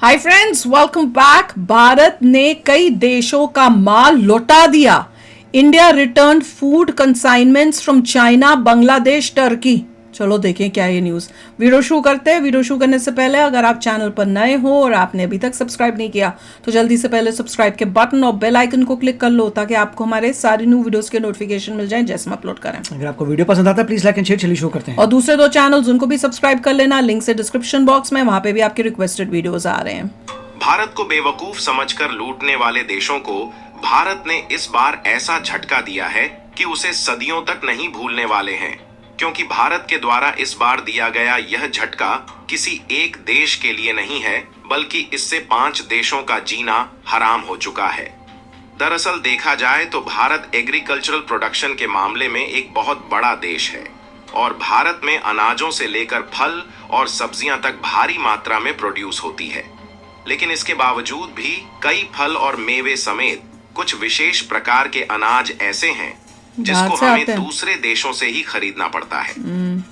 Hi friends, welcome back. Bharat ने कई देशों का माल लौटा दिया। India written food consignments from China, Bangladesh, Turkey. चलो देखें क्या ये न्यूज़। वीडियो शुरू करते हैं। वीडियो शुरू करने से पहले अगर आप चैनल पर नए हो और आपने अभी तक सब्सक्राइब नहीं किया तो जल्दी से पहले सब्सक्राइब के बटन और बेल आइकन को क्लिक कर लो ताकि आपको हमारे सारी न्यू वीडियोस के नोटिफिकेशन मिल जाएं जैसे हम अपलोड करें। अगर आपको वीडियो पसंद आता है प्लीज लाइक एंड शेयर। चलिए शुरू करते हैं। और दूसरे दो चैनल्स उनको भी सब्सक्राइब कर लेना, लिंक से डिस्क्रिप्शन बॉक्स में, वहां पे भी आपके रिक्वेस्टेड वीडियोस आ रहे हैं। भारत को बेवकूफ समझकर लूटने वाले देशों को भारत ने इस बार ऐसा झटका दिया है कि उसे सदियों तक नहीं भूलने वाले हैं, क्योंकि भारत के द्वारा इस बार दिया गया यह झटका किसी एक देश के लिए नहीं है, बल्कि इससे 5 देशों का जीना हराम हो चुका है। दरअसल देखा जाए तो भारत एग्रीकल्चरल प्रोडक्शन के मामले में एक बहुत बड़ा देश है और भारत में अनाजों से लेकर फल और सब्जियां तक भारी मात्रा में प्रोड्यूस होती है। लेकिन इसके बावजूद भी कई फल और मेवे समेत कुछ विशेष प्रकार के अनाज ऐसे हैं जिसको हमें दूसरे देशों से ही खरीदना पड़ता है।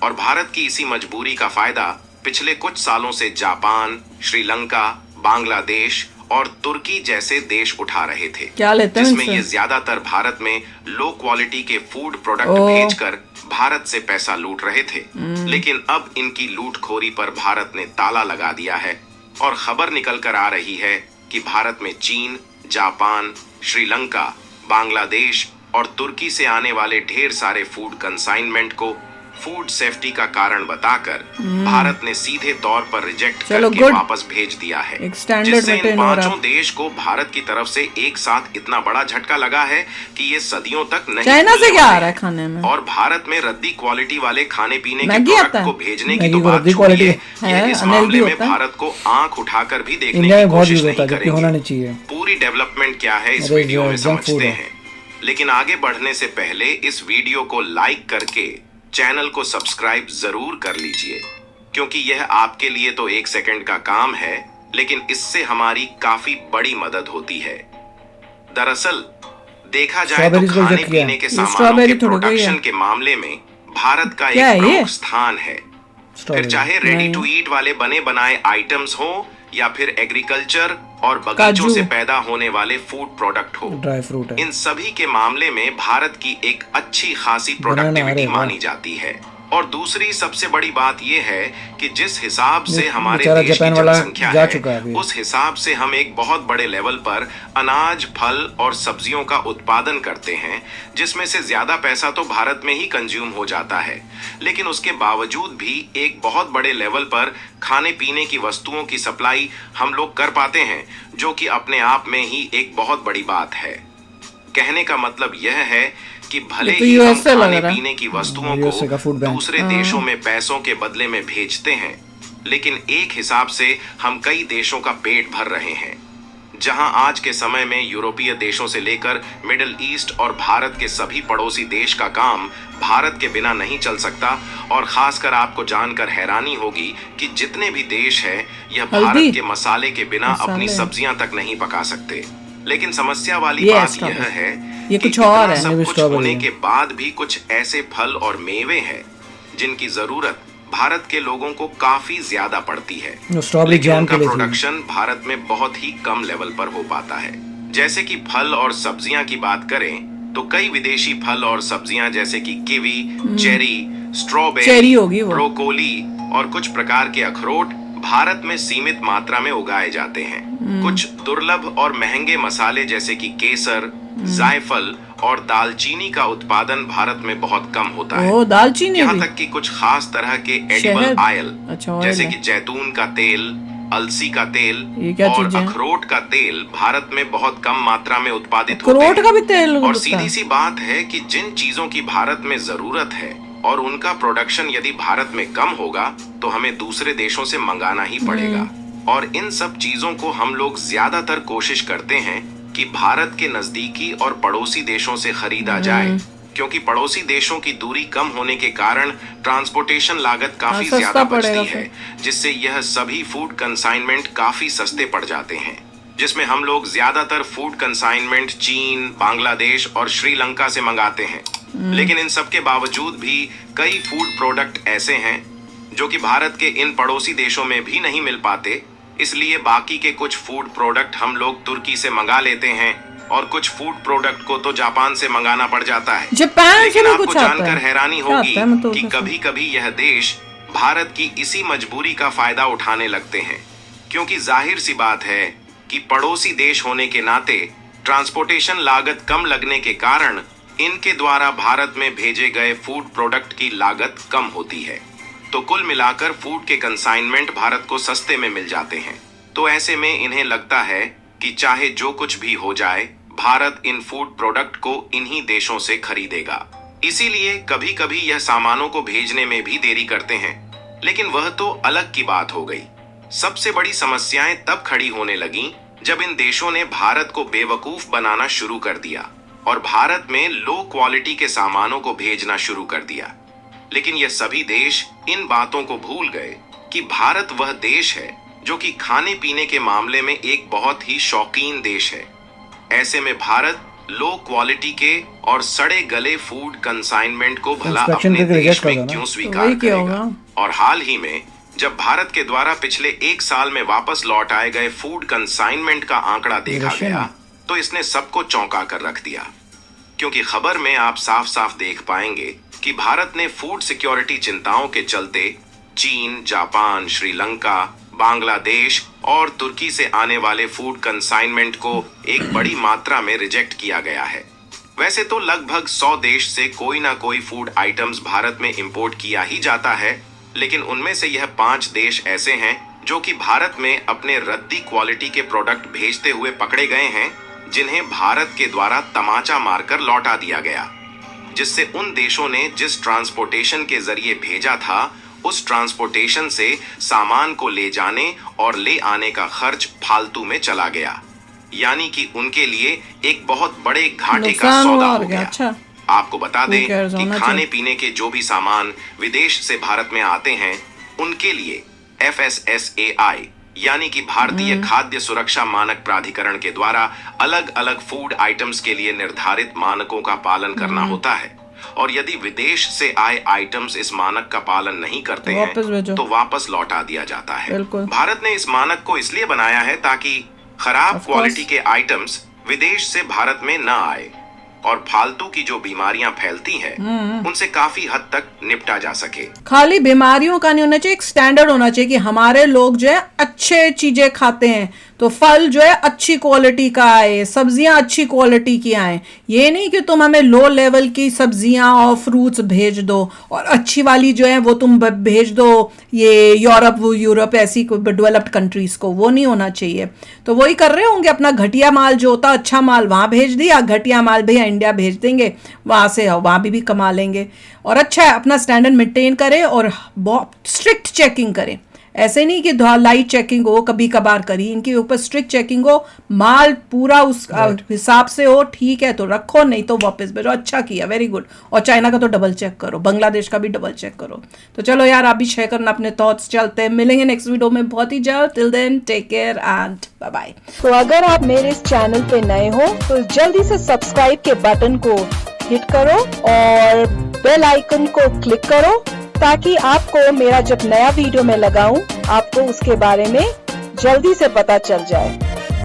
और भारत की इसी मजबूरी का फायदा पिछले कुछ सालों से जापान, श्रीलंका, बांग्लादेश और तुर्की जैसे देश उठा रहे थे, जिसमें ये ज्यादातर भारत में लो क्वालिटी के फूड प्रोडक्ट भेजकर भारत से पैसा लूट रहे थे। लेकिन अब इनकी लूटखोरी पर भारत ने ताला लगा दिया है और खबर निकल कर आ रही है कि भारत में चीन, जापान, श्रीलंका, बांग्लादेश और तुर्की से आने वाले ढेर सारे फूड कंसाइनमेंट को फूड सेफ्टी का कारण बताकर भारत ने सीधे तौर पर रिजेक्ट करके वापस भेज दिया है, जिससे इन 5 देश को भारत की तरफ से एक साथ इतना बड़ा झटका लगा है कि ये सदियों तक नहीं चाइना से क्या आ रहा है खाने में। और भारत में रद्दी क्वालिटी वाले खाने पीने के प्रोडक्ट को भेजने की तो बात छोड़िए, ये इस मामले में भारत को आंख उठाकर भी देखने की कोशिश नहीं करेंगे। पूरी डेवलपमेंट क्या है इस वीडियो में समझते हैं, लेकिन आगे बढ़ने से पहले इस वीडियो को लाइक करके चैनल को सब्सक्राइब जरूर कर लीजिए, क्योंकि यह आपके लिए तो 1 सेकंड का काम है, लेकिन इससे हमारी काफी बड़ी मदद होती है। दरअसल देखा जाए तो खाने पीने के सामानों के प्रोडक्शन के मामले में भारत का एक प्रमुख स्थान है। फिर चाहे रेडी टू ईट वाले बने बनाए आइटम्स हो या फिर एग्रीकल्चर और बगीचों से पैदा होने वाले फूड प्रोडक्ट हो, ड्राई फ्रूट है। इन सभी के मामले में भारत की एक अच्छी खासी प्रोडक्टिविटी मानी जाती है। और दूसरी सबसे बड़ी बात यह है कि जिस हिसाब से हमारे देश की जनसंख्या है, उस हिसाब से हम एक बहुत बड़े लेवल पर अनाज, फल और सब्जियों का उत्पादन करते हैं, जिसमें से ज्यादा पैसा तो भारत में ही कंज्यूम हो जाता है। लेकिन उसके बावजूद भी एक बहुत बड़े लेवल पर खाने पीने की वस्तुओं की सप्लाई हम लोग कर पाते हैं, जो कि अपने आप में ही एक बहुत बड़ी बात है। कहने का मतलब यह है कि भले ही हम खाने पीने की वस्तुओं को दूसरे देशों में पैसों के बदले में भेजते हैं, लेकिन एक हिसाब से हम कई देशों का पेट भर रहे हैं। जहां आज के समय में यूरोपीय देशों से लेकर मिडिल ईस्ट और भारत के सभी पड़ोसी देश का काम भारत के बिना नहीं चल सकता। और खासकर आपको जानकर हैरानी होगी कि जितने भी देश हैं, यह भारत के मसाले के बिना अपनी सब्जियां तक नहीं पका सकते। लेकिन समस्या वाली बात यह है ये कुछ और है। सब कुछ होने के बाद भी कुछ ऐसे फल और मेवे हैं जिनकी जरूरत भारत के लोगों को काफी ज्यादा पड़ती है, लेकिन उनका प्रोडक्शन भारत में बहुत ही कम लेवल पर हो पाता है। जैसे कि फल और सब्जियां की बात करें तो कई विदेशी फल और सब्जियां जैसे कि कीवी, चेरी, स्ट्रॉबेरी, ब्रोकोली और कुछ प्रकार के अखरोट भारत में सीमित मात्रा में उगाए जाते हैं। कुछ दुर्लभ और महंगे मसाले जैसे कि केसर, जायफल और दालचीनी का उत्पादन भारत में बहुत कम होता है। दालचीनी यहाँ तक कि कुछ खास तरह के एडिबल ऑयल जैसे कि जैतून का तेल, अलसी का तेल और अखरोट का तेल भारत में बहुत कम मात्रा में उत्पादित होते हैं। का भी तेल और सीधी सी बात है कि जिन चीजों की भारत में जरूरत है और उनका प्रोडक्शन यदि भारत में कम होगा तो हमें दूसरे देशों से मंगाना ही पड़ेगा। और इन सब चीजों को हम लोग ज्यादातर कोशिश करते हैं कि भारत के नजदीकी और पड़ोसी देशों से खरीदा जाए, क्योंकि पड़ोसी देशों की दूरी कम होने के कारण ट्रांसपोर्टेशन लागत काफी ज्यादा बचती है, जिससे यह सभी फूड कंसाइनमेंट काफी सस्ते पड़ जाते हैं। जिसमें हम लोग ज्यादातर फूड कंसाइनमेंट चीन, बांग्लादेश और श्रीलंका से मंगाते हैं। लेकिन इन सब के बावजूद भी कई फूड प्रोडक्ट ऐसे हैं जो कि भारत के इन पड़ोसी देशों में भी नहीं मिल पाते, इसलिए बाकी के कुछ फूड प्रोडक्ट हम लोग तुर्की से मंगा लेते हैं और कुछ फूड प्रोडक्ट को तो जापान से मंगाना पड़ जाता है। जापान से लेकिन भी आपको कुछ आता जानकर है। हैरानी क्या होगी आता है? मैं तो कि कैसे- कभी कभी यह देश भारत की इसी मजबूरी का फायदा उठाने लगते हैं, क्योंकि जाहिर सी बात है कि पड़ोसी देश होने के नाते ट्रांसपोर्टेशन लागत कम लगने के कारण इनके द्वारा भारत में भेजे गए फूड प्रोडक्ट की लागत कम होती है। तो कुल मिलाकर फूड के कंसाइनमेंट भारत को सस्ते में मिल जाते हैं। तो ऐसे में इन्हें लगता है कि चाहे जो कुछ भी हो जाए, भारत इन फूड प्रोडक्ट को इन्हीं देशों से खरीदेगा। इसीलिए कभी कभी यह सामानों को भेजने में भी देरी करते हैं। लेकिन वह तो अलग की बात हो गई। सबसे बड़ी समस्याएं तब खड़ी होने लगीं जब इन देशों ने भारत को बेवकूफ बनाना शुरू कर दिया और भारत में लो क्वालिटी के सामानों को भेजना शुरू कर दिया। लेकिन यह सभी देश इन बातों को भूल गए कि भारत वह देश है जो कि खाने पीने के मामले में एक बहुत ही शौकीन देश है। ऐसे में भारत लो क्वालिटी के और सड़े गले फूड कंसाइनमेंट को भला Inspection अपने करके देश reject कर में दो ना। क्यों तो स्वीकार वही क्या करेगा। होगा? और हाल ही में जब भारत के द्वारा पिछले 1 साल में वापस लौट आए गए फूड कंसाइनमेंट का आंकड़ा देखा रशियन गया, है। तो इसने सबको चौंका कर रख दिया। क्योंकि खबर में आप साफ साफ देख पाएंगे कि भारत ने फूड सिक्योरिटी चिंताओं के चलते चीन, जापान, श्रीलंका, बांग्लादेश और तुर्की से आने वाले फूड कंसाइनमेंट को एक बड़ी मात्रा में रिजेक्ट किया गया है। वैसे तो लगभग 100 देश से कोई ना कोई फूड आइटम्स भारत में इंपोर्ट किया ही जाता है, लेकिन उनमें से यह 5 देश ऐसे हैं जो कि भारत में अपने रद्दी क्वालिटी के प्रोडक्ट भेजते हुए पकड़े गए हैं, जिन्हें भारत के द्वारा तमाचा मारकर लौटा दिया गया, जिससे उन देशों ने जिस ट्रांसपोर्टेशन के जरिए भेजा था उस ट्रांसपोर्टेशन से सामान को ले जाने और ले आने का खर्च फालतू में चला गया। यानी कि उनके लिए एक बहुत बड़े घाटे का नुकसान सौदा हुआ हो और क्या? गया। अच्छा। आपको बता दें Who cares? कि होना खाने चाहिए। पीने के जो भी सामान विदेश से भारत में आते हैं, उनके लिए FSSAI यानी कि भारतीय खाद्य सुरक्षा मानक प्राधिकरण के द्वारा अलग अलग फूड आइटम्स के लिए निर्धारित मानकों का पालन करना होता है। और यदि विदेश से आए आइटम्स इस मानक का पालन नहीं करते तो वापस हैं भेजो। तो वापस लौटा दिया जाता है। बिल्कुल। भारत ने इस मानक को इसलिए बनाया है ताकि खराब Of क्वालिटी course। के आइटम्स विदेश से भारत में न आए और फालतू की जो बीमारियां फैलती हैं उनसे काफी हद तक निपटा जा सके। खाली बीमारियों का नहीं होना चाहिए, एक स्टैंडर्ड होना चाहिए कि हमारे लोग जो है अच्छे चीजें खाते हैं, तो फल जो है अच्छी क्वालिटी का आए, सब्जियां अच्छी क्वालिटी की आए। ये नहीं कि तुम हमें लो लेवल की सब्जियां और फ्रूट्स भेज दो और अच्छी वाली जो है वो तुम भेज दो ये यूरोप ऐसी डेवलप्ड कंट्रीज को, वो नहीं होना चाहिए। तो वही कर रहे होंगे, अपना घटिया माल जो होता अच्छा माल वहां भेज दिया, घटिया माल भैया इंडिया भेज देंगे, वहां से वहां भी कमा लेंगे। और अच्छा है अपना स्टैंडर्ड मेंटेन करें और बहुत स्ट्रिक्ट चेकिंग करें। ऐसे नहीं कि लाइट चेकिंग हो, कभी कभार करी, इनके ऊपर स्ट्रिक्ट चेकिंग हो, माल पूरा उस हिसाब से हो, ठीक है तो रखो, नहीं तो वापस भेजो। अच्छा किया, वेरी गुड। और चाइना का तो डबल चेक करो, बांग्लादेश का भी डबल चेक करो। तो चलो यार, आप भी शेयर करना अपने थॉट्स। चलते हैं, मिलेंगे नेक्स्ट वीडियो में बहुत ही जल्द। Till then take care and bye bye. तो अगर आप मेरे इस चैनल पे नए हो तो जल्दी से सब्सक्राइब के बटन को हिट करो और बेल आइकन को क्लिक करो, ताकि आपको मेरा जब नया वीडियो मैं लगाऊं आपको उसके बारे में जल्दी से पता चल जाए।